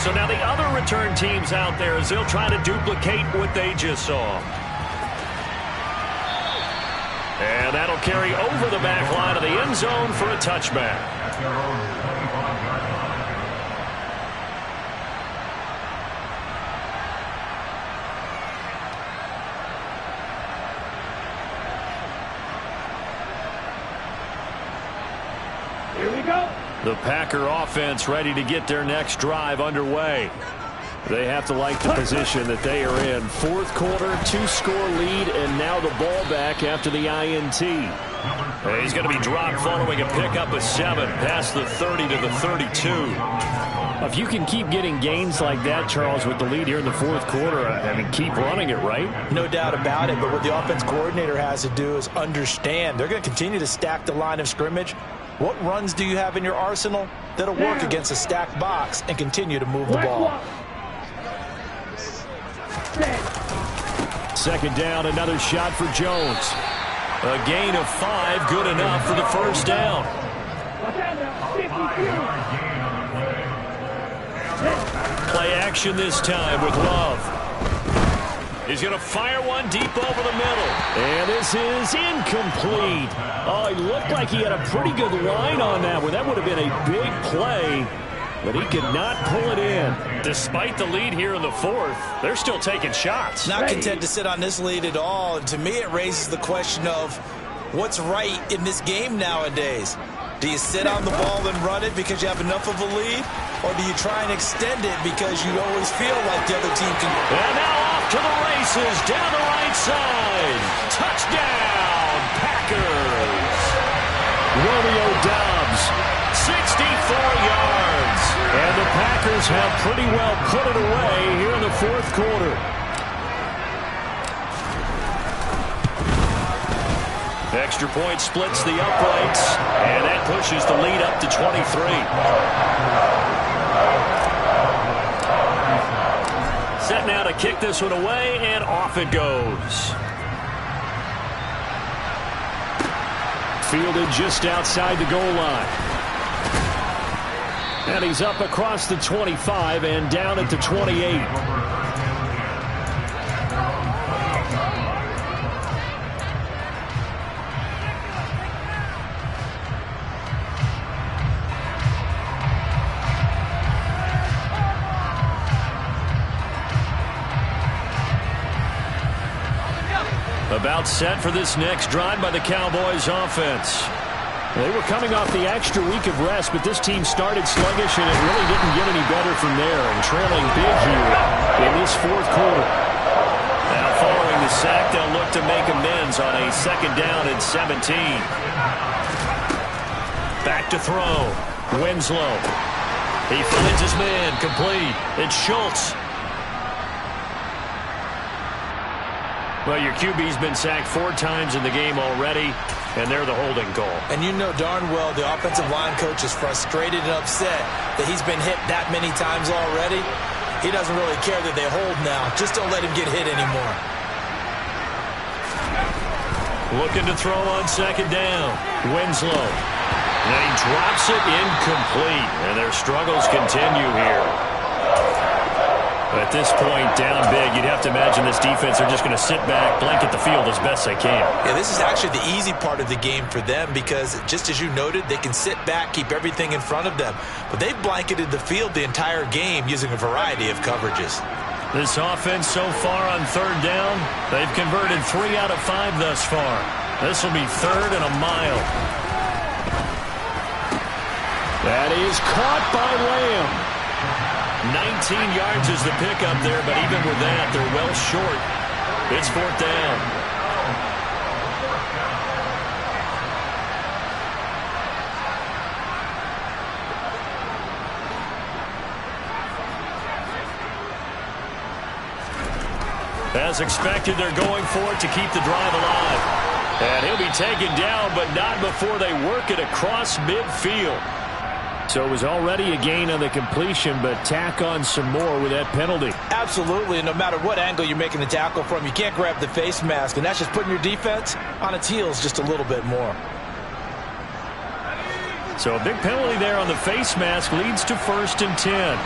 So now the other return teams out there as they'll try to duplicate what they just saw. And that'll carry over the back line of the end zone for a touchback.
Here we go.
The Packer offense ready to get their next drive underway. They have to like the position that they are in. Fourth quarter, 2-score lead, and now the ball back after the INT. He's going to be dropped following a pickup of 7 past the 30 to the 32.
If you can keep getting gains like that, Charles, with the lead here in the fourth quarter, I mean, keep running it, right?
No doubt about it, but what the offense coordinator has to do is understand. They're going to continue to stack the line of scrimmage. What runs do you have in your arsenal that'll work against a stacked box and continue to move the ball?
Second down, another shot for Jones. A gain of 5, good enough for the first down. Play action this time with Love. He's going to fire one deep over the middle. And this is incomplete. Oh, he looked like he had a pretty good line on that one. That would have been a big play, but he could not pull it in. Despite the lead here in the fourth, they're still taking shots.
Not content to sit on this lead at all. And to me, it raises the question of what's right in this game nowadays. Do you sit on the ball and run it because you have enough of a lead? Or do you try and extend it because you always feel like the other team can...
And now off to the races, down the right side. Touchdown, Packers.
Romeo Doubs,
64 yards.
and the Packers have pretty well put it away here in the fourth quarter.
Extra point splits the uprights, and that pushes the lead up to 23. Set now to kick this one away, and off it goes.
Fielded just outside the goal line. And he's up across the 25 and down at the 28.
About set for this next drive by the Cowboys offense.
They were coming off the extra week of rest, but this team started sluggish, and it really didn't get any better from there, and trailing big here in this fourth quarter.
Now following the sack, they'll look to make amends on a second down and 17. Back to throw. Winslow. He finds his man, complete. It's Schultz. Well, your QB's been sacked 4 times in the game already, and they're the holding call.
And you know darn well the offensive line coach is frustrated and upset that he's been hit that many times already. He doesn't really care that they hold now. Just don't let him get hit anymore.
Looking to throw on second down. Winslow. And he drops it incomplete, and their struggles continue here. At this point, down big, you'd have to imagine this defense are just going to sit back, blanket the field as best they can.
Yeah, this is actually the easy part of the game for them because, just as you noted, they can sit back, keep everything in front of them. But they've blanketed the field the entire game using a variety of coverages.
This offense so far on third down, they've converted 3 out of 5 thus far. This will be 3rd and a mile.
That is caught by Lamb.
19 yards is the pickup there, but even with that, they're well short. It's 4th down. As expected, they're going for it to keep the drive alive. And he'll be taken down, but not before they work it across midfield.
So it was already a gain on the completion, but tack on some more with that penalty.
Absolutely. No matter what angle you're making the tackle from, you can't grab the face mask, and that's just putting your defense on its heels just a little bit more.
So a big penalty there on the face mask leads to 1st and 10.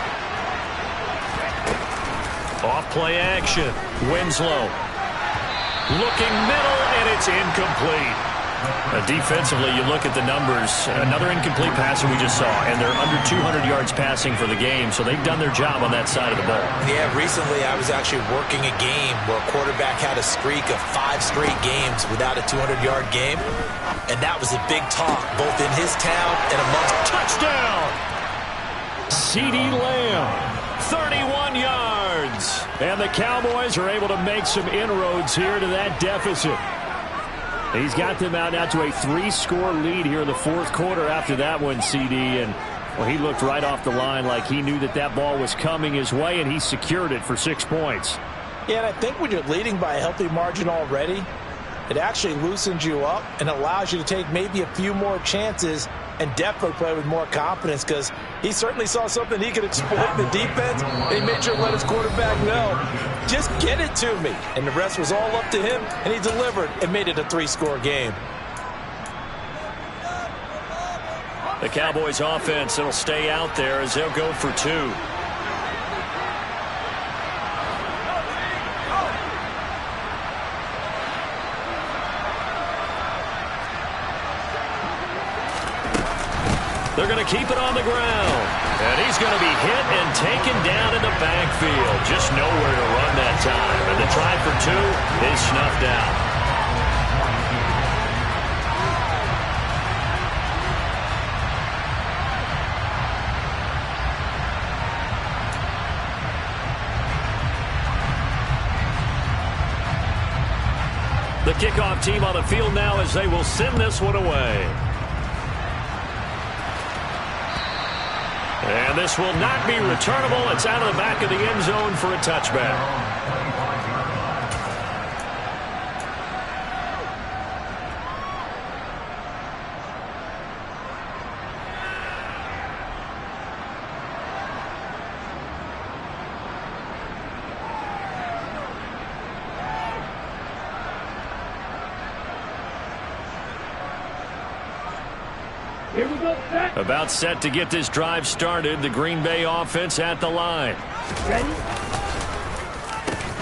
Off play action. Winslow. Looking middle, and it's incomplete. Defensively, you look at the numbers. Another incomplete pass that we just saw, and they're under 200 yards passing for the game, so they've done their job on that side of the ball.
Yeah, recently I was actually working a game where a quarterback had a streak of 5 straight games without a 200-yard game, and that was a big talk, both in his town and amongst...
Touchdown!
CeeDee Lamb,
31 yards.
and the Cowboys are able to make some inroads here to that deficit. He's got them out now to a 3-score lead here in the fourth quarter after that one, CD. And Well, he looked right off the line like he knew that that ball was coming his way, and he secured it for 6 points.
Yeah, and I think when you're leading by a healthy margin already, it actually loosens you up and allows you to take maybe a few more chances and definitely play with more confidence, because he certainly saw something he could exploit in the defense, and he made sure to let his quarterback know, just get it to me. And the rest was all up to him, and he delivered and made it a 3-score game.
The Cowboys offense, it'll stay out there as they'll go for 2. They're going to keep it on the ground. And he's going to be hit and taken down in the backfield. Just nowhere to run that time. And the try for 2 is snuffed out. The kickoff team on the field now as they will send this one away. And this will not be returnable. It's out of the back of the end zone for a touchback.
Here we go, set.
About set to get this drive started. The Green Bay offense at the line.
Ready?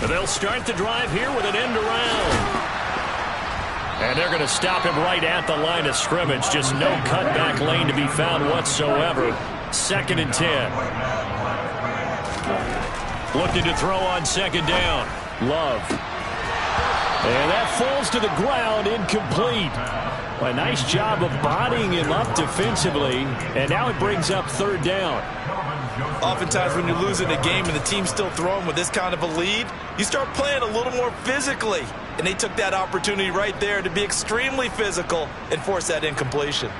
They'll start the drive here with an end around. And they're going to stop him right at the line of scrimmage. Just no cutback lane to be found whatsoever. 2nd and 10. Looking to throw on 2nd down. Love. And that falls to the ground, incomplete. A nice job of bodying him up defensively, and now it brings up 3rd down.
Oftentimes when you're losing a game and the team's still throwing with this kind of a lead, you start playing a little more physically. And they took that opportunity right there to be extremely physical and force that incompletion.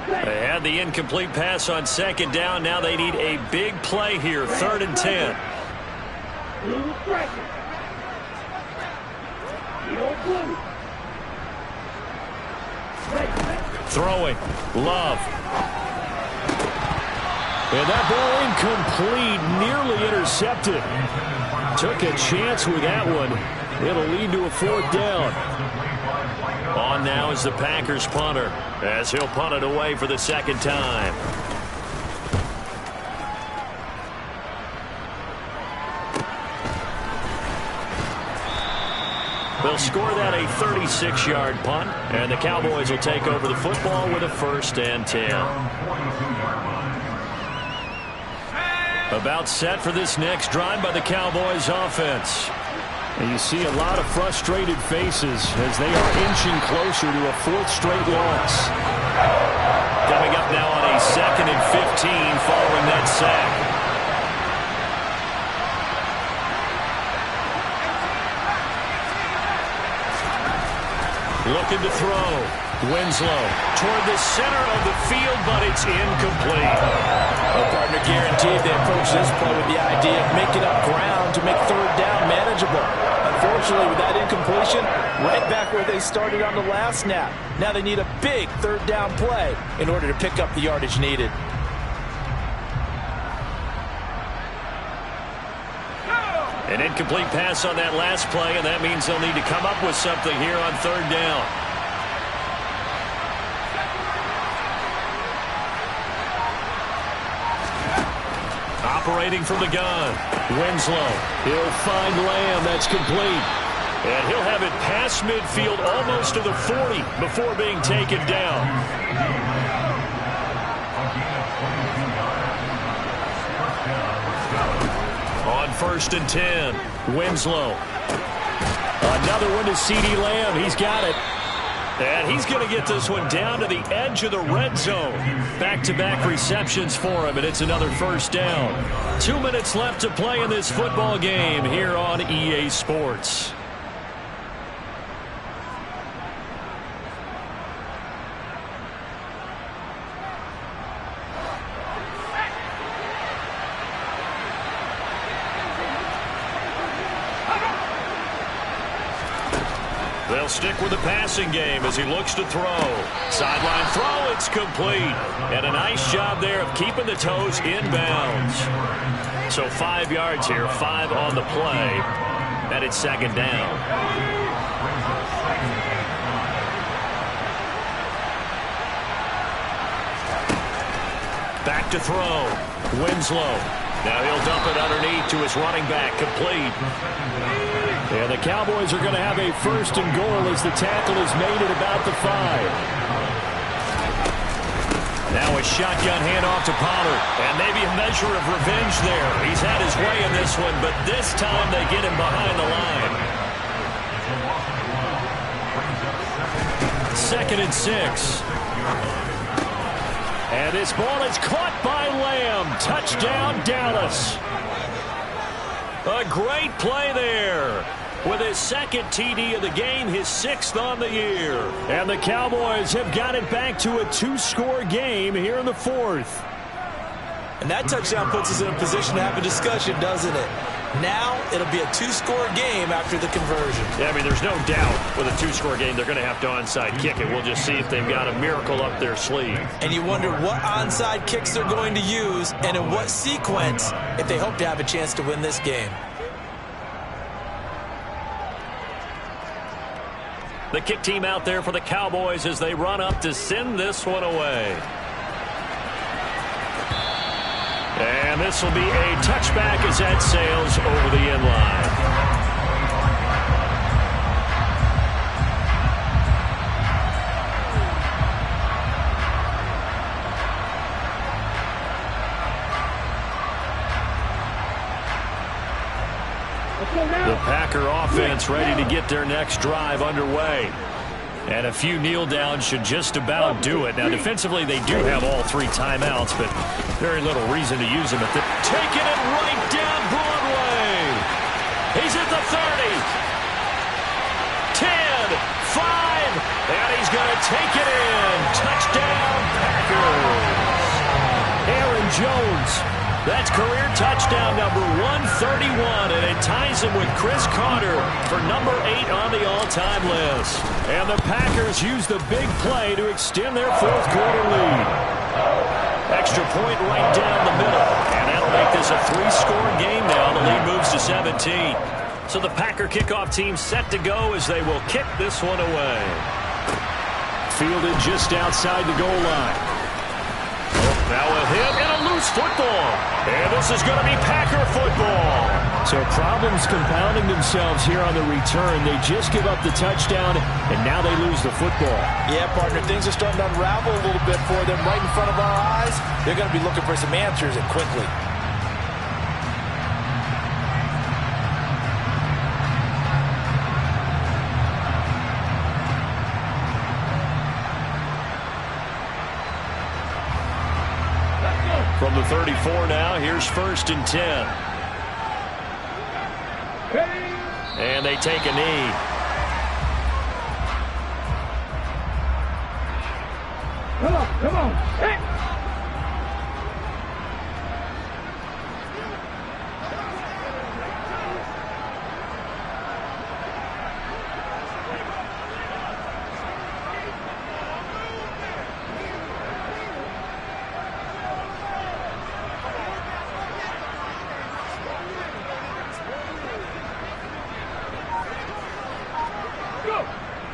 They had the incomplete pass on 2nd down. Now they need a big play here, 3rd and 10. Throwing. Love. And that ball incomplete, nearly intercepted. Took a chance with that one. It'll lead to a 4th down. On now is the Packers punter, as he'll punt it away for the 2nd time. They'll score that a 36-yard punt, and the Cowboys will take over the football with a 1st and 10. About set for this next drive by the Cowboys offense.
And you see a lot of frustrated faces as they are inching closer to a 4th straight loss.
Coming up now on a 2nd and 15 following that sack. Looking to throw. Winslow toward the center of the field, but it's incomplete.
Well, partner, guaranteed they approach this play with the idea of making up ground to make 3rd down manageable. Unfortunately, with that incompletion, right back where they started on the last snap. Now they need a big 3rd down play in order to pick up the yardage needed.
An incomplete pass on that last play, and that means they'll need to come up with something here on 3rd down. Operating from the gun, Winslow. He'll find Lamb. That's complete. And he'll have it past midfield almost to the 40 before being taken down. On 1st and 10, Winslow. Another one to CeeDee Lamb. He's got it. And he's going to get this one down to the edge of the red zone. Back-to-back receptions for him, and it's another 1st down. 2 minutes left to play in this football game here on EA Sports. They'll stick with the passing game as he looks to throw. Sideline throw, it's complete. And a nice job there of keeping the toes inbounds. So 5 yards here, 5 on the play. And it's second down. Back to throw. Winslow. Now he'll dump it underneath to his running back. Complete. And the Cowboys are going to have a first and goal as the tackle is made at about the 5. Now a shotgun handoff to Pollard. And maybe a measure of revenge there. He's had his way in this one, but this time they get him behind the line. 2nd and 6. And this ball is caught by Lamb. Touchdown, Dallas. A great play there. With his second TD of the game, his 6th on the year. And the Cowboys have got it back to a 2-score game here in the 4th.
And that touchdown puts us in a position to have a discussion, doesn't it? Now it'll be a 2-score game after the conversion.
Yeah, I mean, there's no doubt with a 2-score game they're going to have to onside kick it. We'll just see if they've got a miracle up their sleeve.
And you wonder what onside kicks they're going to use and in what sequence if they hope to have a chance to win this game.
The kick team out there for the Cowboys as they run up to send this one away. And this will be a touchback as that sails over the end line. The Packer offense ready to get their next drive underway. And a few kneel downs should just about do it. Now, defensively, they do have all 3 timeouts, but very little reason to use them. Taking it right down Broadway. He's at the 30. 10, 5, and he's going to take it in. Touchdown, Packers. Aaron Jones. That's career touchdown number 131, and it ties him with Chris Carter for number 8 on the all-time list. And the Packers use the big play to extend their 4th quarter lead. Extra point right down the middle, and that'll make this a 3-score game now. The lead moves to 17. So the Packer kickoff team set to go as they will kick this one away. Fielded just outside the goal line. Now a hit and a loose football. And this is going to be Packer football. So problems compounding themselves here on the return. They just give up the touchdown, and now they lose the football.
Yeah, partner, things are starting to unravel a little bit for them right in front of our eyes. They're going to be looking for some answers, and quickly.
From the 34 now, here's 1st and 10. And they take a knee.
Come on. Hey.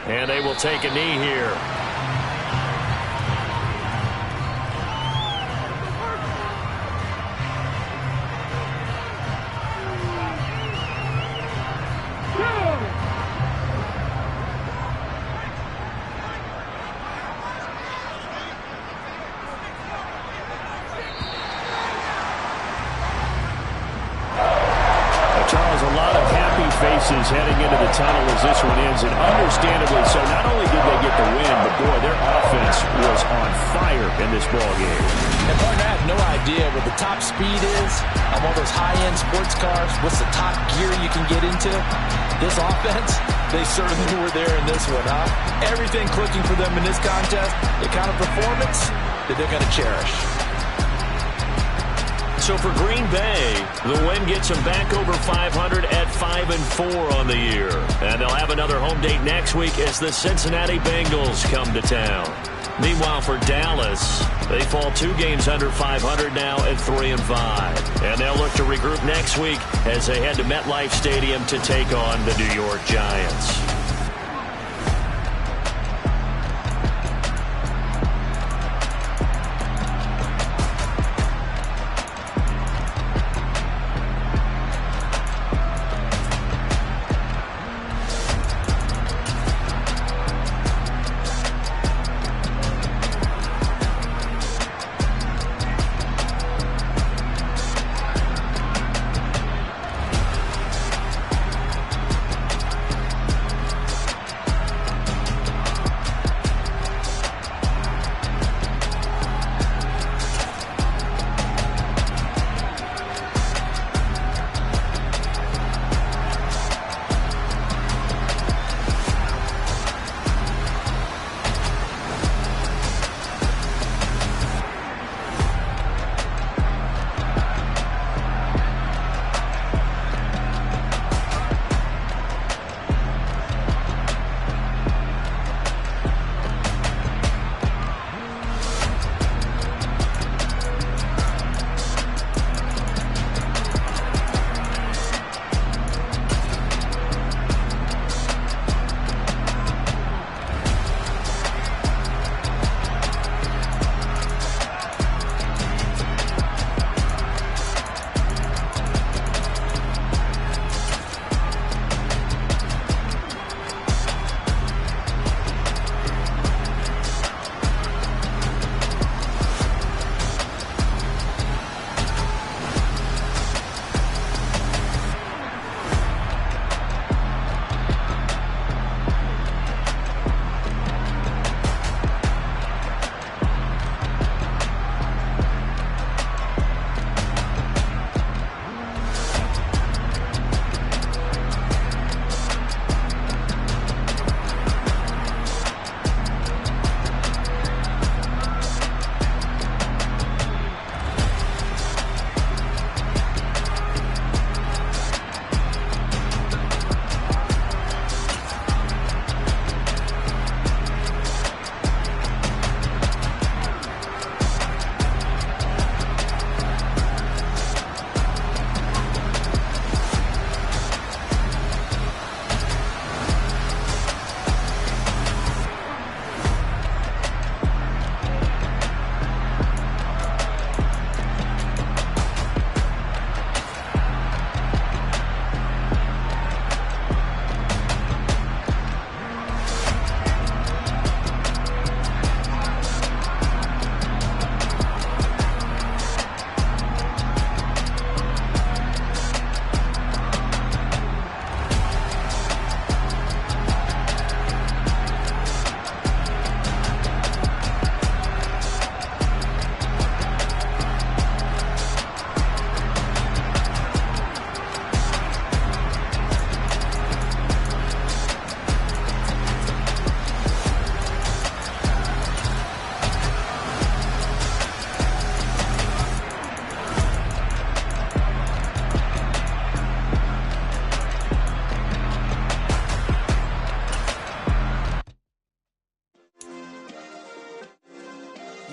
And they will take a knee here. Faces heading into the tunnel as this one ends, and understandably so. Not only did they get the win, but boy, their offense was on fire in this ball game.
And partner, I have no idea what the top speed is on all those high-end sports cars. What's the top gear you can get into? This offense, they certainly were there in this one, huh? Everything clicking for them in this contest, the kind of performance that they're going to cherish.
So for Green Bay, the win gets them back over 500 at 5-4 on the year. And they'll have another home date next week as the Cincinnati Bengals come to town. Meanwhile, for Dallas, they fall 2 games under 500 now at 3-5. And they'll look to regroup next week as they head to MetLife Stadium to take on the New York Giants.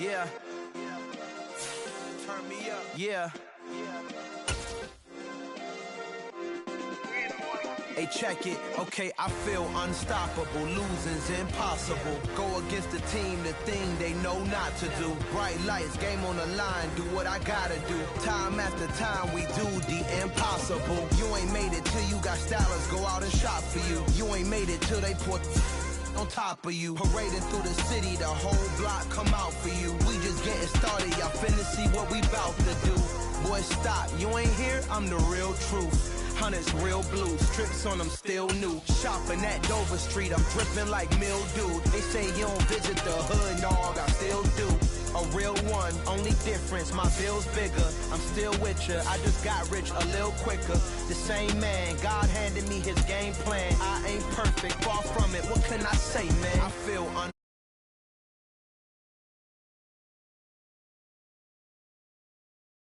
Yeah. Turn me up. Yeah. Hey, check it. Okay, I feel unstoppable. Losing's impossible. Go against the team, the thing they know not to do. Bright lights, game on the line, do what I gotta do. Time after time, we do the impossible. You ain't made it till you got stylers go out and shop for you. You ain't made it till they put on top of you. Parading through the city, the whole block come out for you. We just getting started, y'all finna see what we bout to do. Boy, stop, you ain't here, I'm the real truth. Hunters real blue, strips on them still new. Shopping at Dover Street, I'm dripping like mildew. They say you don't visit the hood, dog, I still do. A real one, only difference, my bill's bigger. I'm still with ya, I just got rich a little quicker. The same man, God handed me his game plan. I ain't perfect, far from it, what can I say, man? I feel